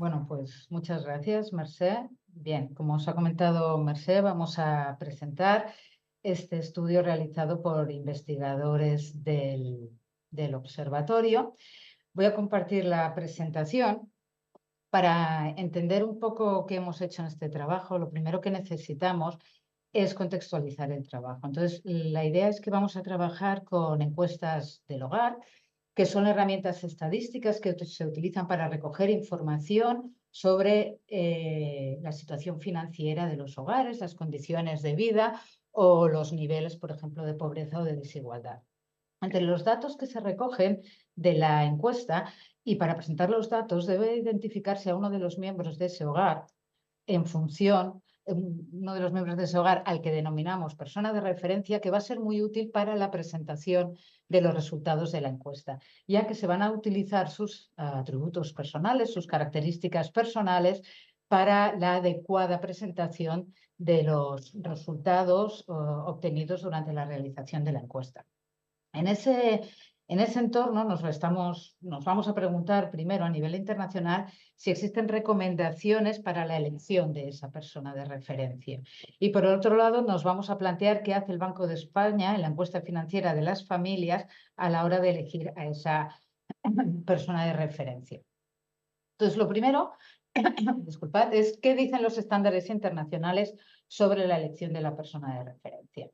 Bueno, pues muchas gracias, Mercé. Bien, como os ha comentado Mercé, vamos a presentar este estudio realizado por investigadores del observatorio. Voy a compartir la presentación. Para entender un poco qué hemos hecho en este trabajo, lo primero que necesitamos es contextualizar el trabajo. Entonces, la idea es que vamos a trabajar con encuestas del hogar, que son herramientas estadísticas que se utilizan para recoger información sobre la situación financiera de los hogares, las condiciones de vida o los niveles, por ejemplo, de pobreza o de desigualdad. Entre los datos que se recogen de la encuesta y para presentar los datos debe identificarse a uno de los miembros de ese hogar en función, uno de los miembros de ese hogar al que denominamos persona de referencia, que va a ser muy útil para la presentación de los resultados de la encuesta, ya que se van a utilizar sus atributos personales, sus características personales para la adecuada presentación de los resultados obtenidos durante la realización de la encuesta. En ese entorno nos vamos a preguntar primero a nivel internacional si existen recomendaciones para la elección de esa persona de referencia. Y por otro lado, nos vamos a plantear qué hace el Banco de España en la encuesta financiera de las familias a la hora de elegir a esa persona de referencia. Entonces, lo primero, disculpad, es qué dicen los estándares internacionales sobre la elección de la persona de referencia.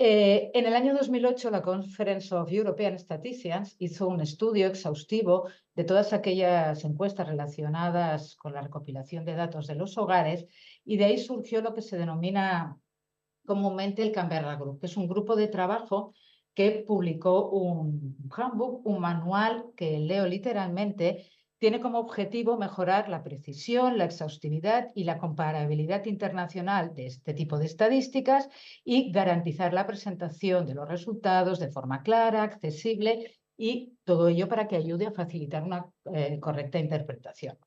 En el año 2008, la Conference of European Statisticians hizo un estudio exhaustivo de todas aquellas encuestas relacionadas con la recopilación de datos de los hogares y de ahí surgió lo que se denomina comúnmente el Canberra Group, que es un grupo de trabajo que publicó un handbook, un manual que leo literalmente. Tiene como objetivo mejorar la precisión, la exhaustividad y la comparabilidad internacional de este tipo de estadísticas y garantizar la presentación de los resultados de forma clara, accesible y todo ello para que ayude a facilitar una correcta interpretación.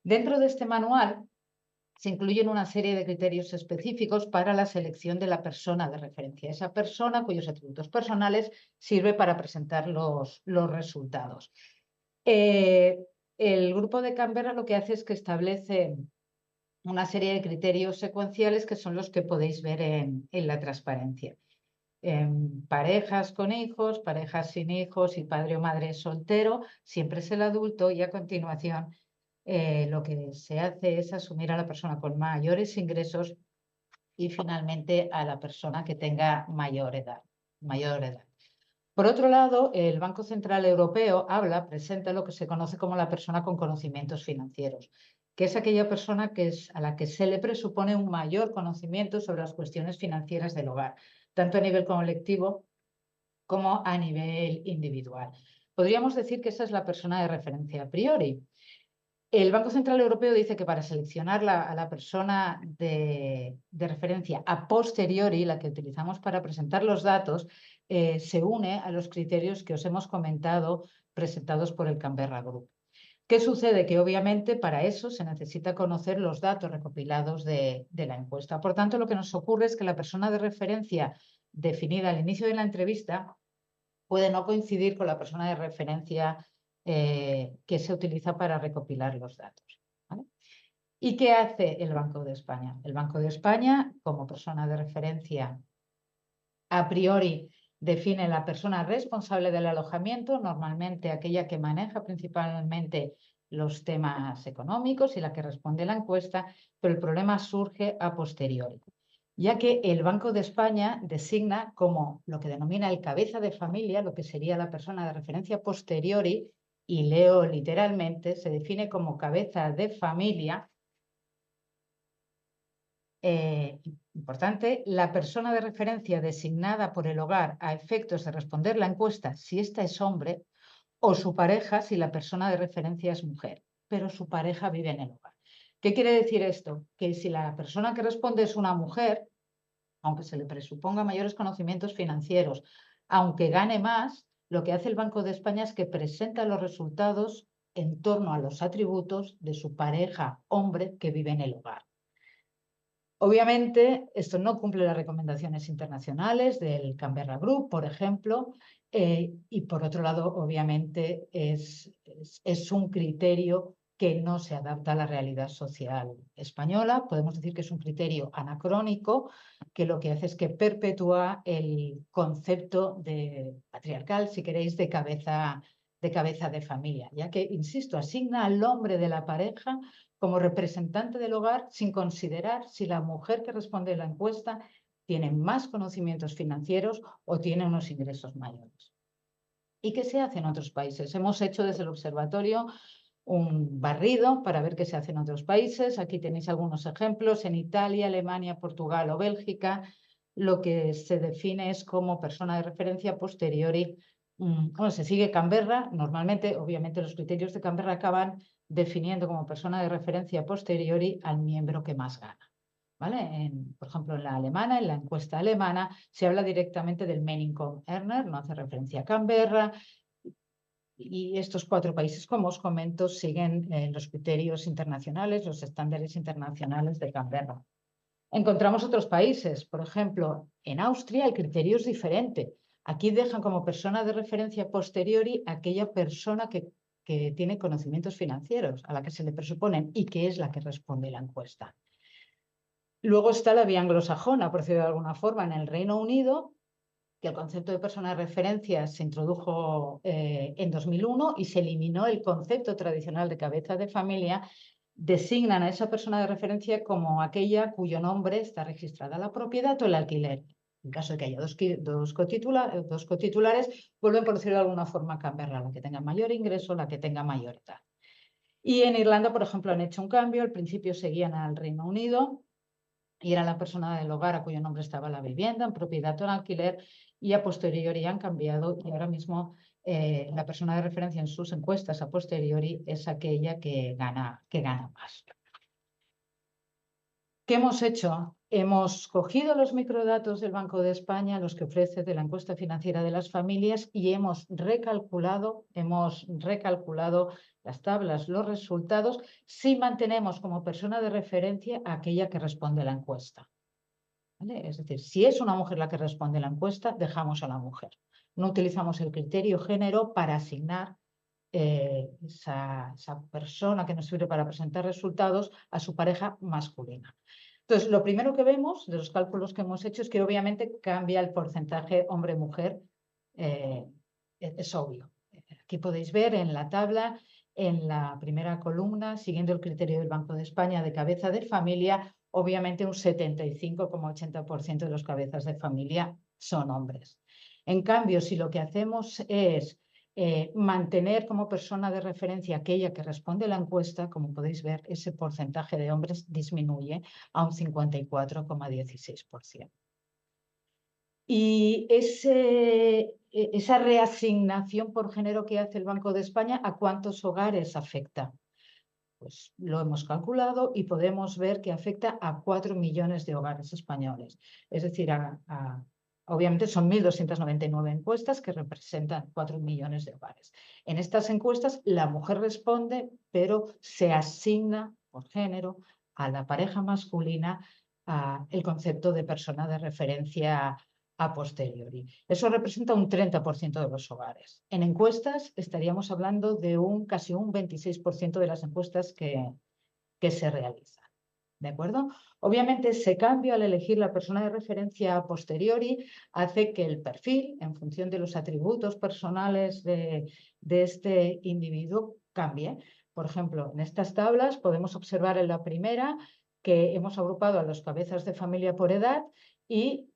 Dentro de este manual se incluyen una serie de criterios específicos para la selección de la persona de referencia, esa persona cuyos atributos personales sirve para presentar los resultados. El grupo de Canberra lo que hace es que establece una serie de criterios secuenciales que son los que podéis ver en la transparencia. Parejas con hijos, parejas sin hijos y padre o madre soltero, siempre es el adulto y a continuación lo que se hace es asumir a la persona con mayores ingresos y finalmente a la persona que tenga mayor edad. Por otro lado, el Banco Central Europeo presenta lo que se conoce como la persona con conocimientos financieros, que es aquella persona a la que se le presupone un mayor conocimiento sobre las cuestiones financieras del hogar, tanto a nivel colectivo como a nivel individual. Podríamos decir que esa es la persona de referencia a priori. El Banco Central Europeo dice que para seleccionar a la persona de referencia a posteriori, la que utilizamos para presentar los datos, se une a los criterios que os hemos comentado presentados por el Canberra Group. ¿Qué sucede? Que obviamente para eso se necesita conocer los datos recopilados de la encuesta. Por tanto, lo que nos ocurre es que la persona de referencia definida al inicio de la entrevista puede no coincidir con la persona de referencia que se utiliza para recopilar los datos. ¿Vale? ¿Y qué hace el Banco de España? El Banco de España, como persona de referencia, a priori define la persona responsable del alojamiento, normalmente aquella que maneja principalmente los temas económicos y la que responde a la encuesta, pero el problema surge a posteriori, ya que el Banco de España designa como lo que denomina el cabeza de familia, lo que sería la persona de referencia posteriori, y leo literalmente, se define como cabeza de familia, importante, la persona de referencia designada por el hogar a efectos de responder la encuesta si ésta es hombre, o su pareja si la persona de referencia es mujer, pero su pareja vive en el hogar. ¿Qué quiere decir esto? Que si la persona que responde es una mujer, aunque se le presuponga mayores conocimientos financieros, aunque gane más, lo que hace el Banco de España es que presenta los resultados en torno a los atributos de su pareja hombre que vive en el hogar. Obviamente, esto no cumple las recomendaciones internacionales del Canberra Group, por ejemplo, y por otro lado, obviamente, es un criterio que no se adapta a la realidad social española. Podemos decir que es un criterio anacrónico que lo que hace es que perpetúa el concepto de patriarcal, si queréis, de cabeza de familia, ya que, insisto, asigna al hombre de la pareja como representante del hogar sin considerar si la mujer que responde a la encuesta tiene más conocimientos financieros o tiene unos ingresos mayores. ¿Y qué se hace en otros países? Hemos hecho desde el observatorio un barrido para ver qué se hace en otros países. Aquí tenéis algunos ejemplos. En Italia, Alemania, Portugal o Bélgica, lo que se define es como persona de referencia posteriori. Bueno, se sigue Canberra. Normalmente, obviamente, los criterios de Canberra acaban definiendo como persona de referencia posteriori al miembro que más gana. ¿Vale? Por ejemplo, en la alemana, en la encuesta alemana, se habla directamente del Main Income Earner, no hace referencia a Canberra. Y estos 4 países, como os comento, siguen los criterios internacionales, los estándares internacionales de Canberra. Encontramos otros países, por ejemplo, en Austria el criterio es diferente. Aquí dejan como persona de referencia posteriori aquella persona que tiene conocimientos financieros, a la que se le presuponen y que es la que responde la encuesta. Luego está la vía anglosajona, por decirlo de alguna forma, en el Reino Unido, que el concepto de persona de referencia se introdujo en 2001 y se eliminó el concepto tradicional de cabeza de familia. Designan a esa persona de referencia como aquella cuyo nombre está registrada la propiedad o el alquiler. En caso de que haya dos cotitulares, vuelven, por decirlo de alguna forma, a Canberra, la que tenga mayor ingreso, la que tenga mayor edad. Y en Irlanda, por ejemplo, han hecho un cambio. Al principio seguían al Reino Unido y era la persona del hogar a cuyo nombre estaba la vivienda, en propiedad o en alquiler, y a posteriori han cambiado y ahora mismo la persona de referencia en sus encuestas a posteriori es aquella que gana más. ¿Qué hemos hecho? Hemos cogido los microdatos del Banco de España, los que ofrece de la encuesta financiera de las familias, y hemos recalculado las tablas, los resultados, si mantenemos como persona de referencia a aquella que responde a la encuesta. ¿Vale? Es decir, si es una mujer la que responde la encuesta, dejamos a la mujer. No utilizamos el criterio género para asignar esa persona que nos sirve para presentar resultados a su pareja masculina. Entonces, lo primero que vemos de los cálculos que hemos hecho es que obviamente cambia el porcentaje hombre-mujer, es obvio. Aquí podéis ver en la tabla, en la primera columna, siguiendo el criterio del Banco de España de cabeza de familia, obviamente un 75,80% de los cabezas de familia son hombres. En cambio, si lo que hacemos es mantener como persona de referencia aquella que responde a la encuesta, como podéis ver, ese porcentaje de hombres disminuye a un 54,16%. Y esa reasignación por género que hace el Banco de España, ¿a cuántos hogares afecta? Pues lo hemos calculado y podemos ver que afecta a 4 millones de hogares españoles. Es decir, obviamente son 1.299 encuestas que representan 4 millones de hogares. En estas encuestas la mujer responde, pero se asigna por género a la pareja masculina el concepto de persona de referencia a posteriori. Eso representa un 30% de los hogares. En encuestas estaríamos hablando de casi un 26% de las encuestas que se realizan. ¿De acuerdo? Obviamente ese cambio al elegir la persona de referencia a posteriori hace que el perfil, en función de los atributos personales de este individuo, cambie. Por ejemplo, en estas tablas podemos observar en la primera que hemos agrupado a los cabezas de familia por edad y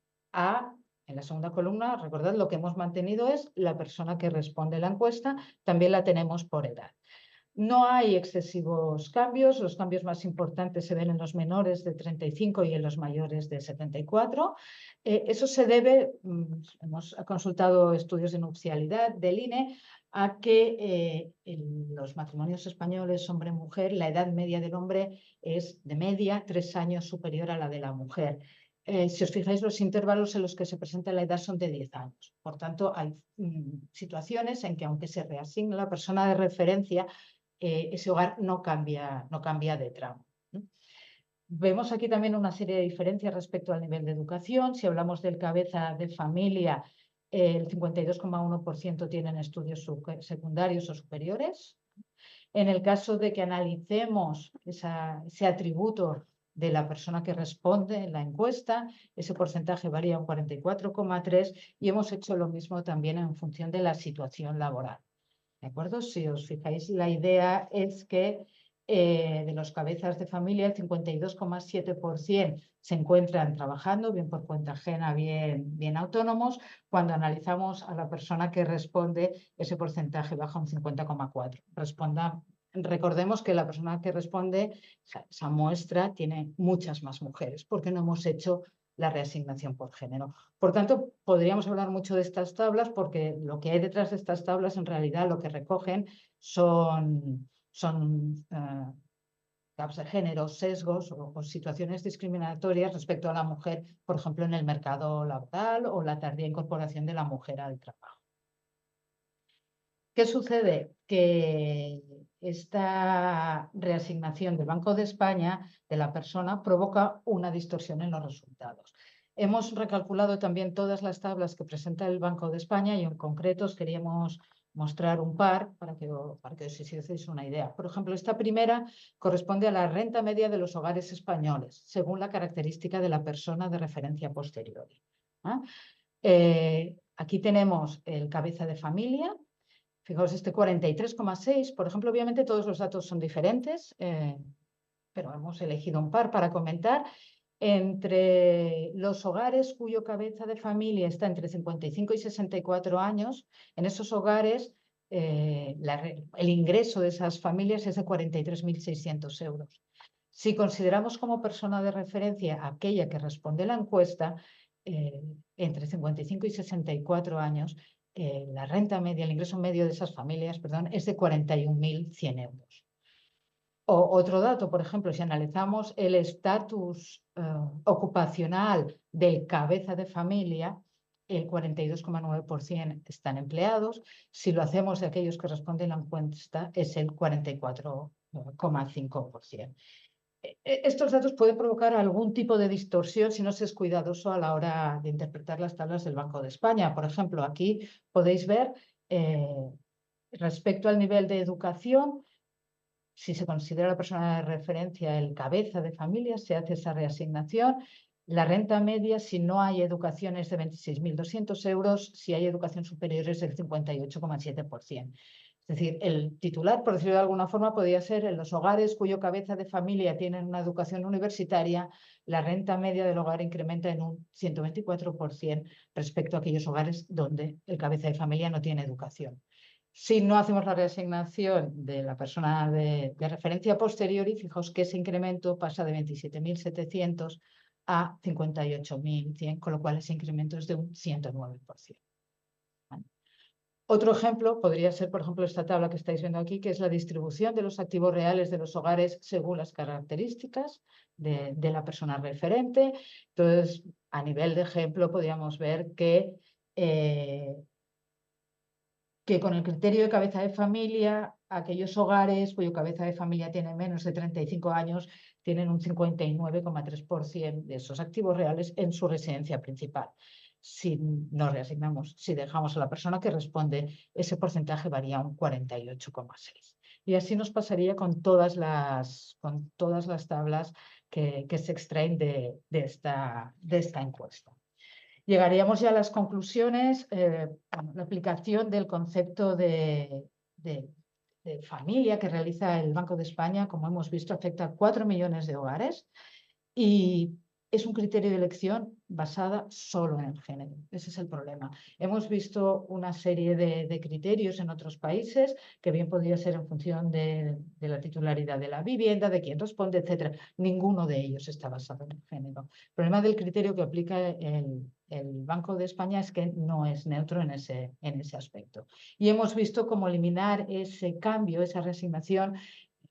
en la segunda columna, recordad, lo que hemos mantenido es la persona que responde la encuesta, también la tenemos por edad. No hay excesivos cambios, los cambios más importantes se ven en los menores de 35 y en los mayores de 74. Eso se debe, hemos consultado estudios de nupcialidad del INE, a que en los matrimonios españoles hombre-mujer, la edad media del hombre es de media 3 años superior a la de la mujer. Si os fijáis, los intervalos en los que se presenta la edad son de 10 años. Por tanto, hay situaciones en que, aunque se reasigne la persona de referencia, ese hogar no cambia de tramo. Vemos aquí también una serie de diferencias respecto al nivel de educación. Si hablamos del cabeza de familia, el 52,1% tienen estudios secundarios o superiores. En el caso de que analicemos ese atributo de la persona que responde en la encuesta, ese porcentaje varía un 44,3 y hemos hecho lo mismo también en función de la situación laboral. ¿De acuerdo? Si os fijáis, la idea es que de los cabezas de familia, el 52,7% se encuentran trabajando, bien por cuenta ajena, bien autónomos. Cuando analizamos a la persona que responde, ese porcentaje baja un 50,4%. Recordemos que la persona que responde, esa muestra, tiene muchas más mujeres, porque no hemos hecho la reasignación por género. Por tanto, podríamos hablar mucho de estas tablas porque lo que hay detrás de estas tablas en realidad lo que recogen son gaps de género, sesgos o situaciones discriminatorias respecto a la mujer, por ejemplo, en el mercado laboral o la tardía incorporación de la mujer al trabajo. ¿Qué sucede? Que esta reasignación del Banco de España de la persona provoca una distorsión en los resultados. Hemos recalculado también todas las tablas que presenta el Banco de España y en concreto os queríamos mostrar un par para que os hicieseis una idea. Por ejemplo, esta primera corresponde a la renta media de los hogares españoles, según la característica de la persona de referencia posterior. Aquí tenemos el cabeza de familia. Fijaos, este 43,6, por ejemplo, obviamente todos los datos son diferentes, pero hemos elegido un par para comentar. Entre los hogares cuyo cabeza de familia está entre 55 y 64 años, en esos hogares el ingreso de esas familias es de 43.600 euros. Si consideramos como persona de referencia aquella que responde la encuesta, entre 55 y 64 años, la renta media, el ingreso medio de esas familias, perdón, es de 41.100 euros. Otro dato, por ejemplo, si analizamos el estatus ocupacional del cabeza de familia, el 42,9% están empleados. Si lo hacemos de aquellos que responden a la encuesta, es el 44,5%. Estos datos pueden provocar algún tipo de distorsión si no se es cuidadoso a la hora de interpretar las tablas del Banco de España. Por ejemplo, aquí podéis ver respecto al nivel de educación, si se considera la persona de referencia el cabeza de familia, se hace esa reasignación. La renta media, si no hay educación, es de 26.200 euros, si hay educación superior es del 58,7%. Es decir, el titular, por decirlo de alguna forma, podría ser en los hogares cuyo cabeza de familia tienen una educación universitaria, la renta media del hogar incrementa en un 124% respecto a aquellos hogares donde el cabeza de familia no tiene educación. Si no hacemos la reasignación de la persona de referencia posterior, y fijaos que ese incremento pasa de 27.700 a 58.100, con lo cual ese incremento es de un 109%. Otro ejemplo podría ser, por ejemplo, esta tabla que estáis viendo aquí, que es la distribución de los activos reales de los hogares según las características de la persona referente. Entonces, a nivel de ejemplo, podríamos ver que con el criterio de cabeza de familia, aquellos hogares cuyo cabeza de familia tiene menos de 35 años tienen un 59,3% de esos activos reales en su residencia principal. Si no reasignamos, si dejamos a la persona que responde, ese porcentaje varía un 48,6%. Y así nos pasaría con todas las tablas que se extraen de esta encuesta. Llegaríamos ya a las conclusiones. La aplicación del concepto de familia que realiza el Banco de España, como hemos visto, afecta a 4 millones de hogares y es un criterio de elección basada solo en el género. Ese es el problema. Hemos visto una serie de criterios en otros países que bien podría ser en función de la titularidad de la vivienda, de quién responde, etcétera. Ninguno de ellos está basado en el género. El problema del criterio que aplica el Banco de España es que no es neutro en ese aspecto. Y hemos visto cómo eliminar ese cambio, esa reasignación,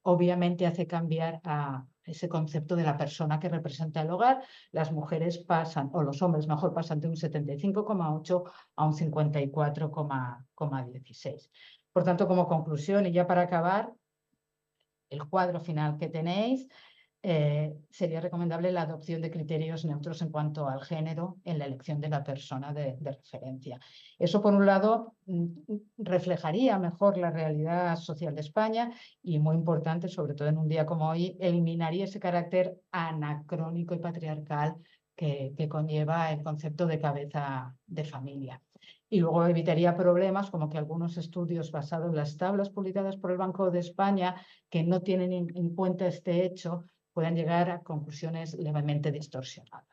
obviamente hace cambiar a ese concepto de la persona que representa el hogar. Las mujeres pasan, o los hombres mejor, pasan de un 75,8 a un 54,16. Por tanto, como conclusión y ya para acabar, el cuadro final que tenéis sería recomendable la adopción de criterios neutros en cuanto al género en la elección de la persona de referencia. Eso, por un lado, reflejaría mejor la realidad social de España y, muy importante, sobre todo en un día como hoy, eliminaría ese carácter anacrónico y patriarcal que conlleva el concepto de cabeza de familia. Y luego evitaría problemas como que algunos estudios basados en las tablas publicadas por el Banco de España, que no tienen en cuenta este hecho, puedan llegar a conclusiones levemente distorsionadas.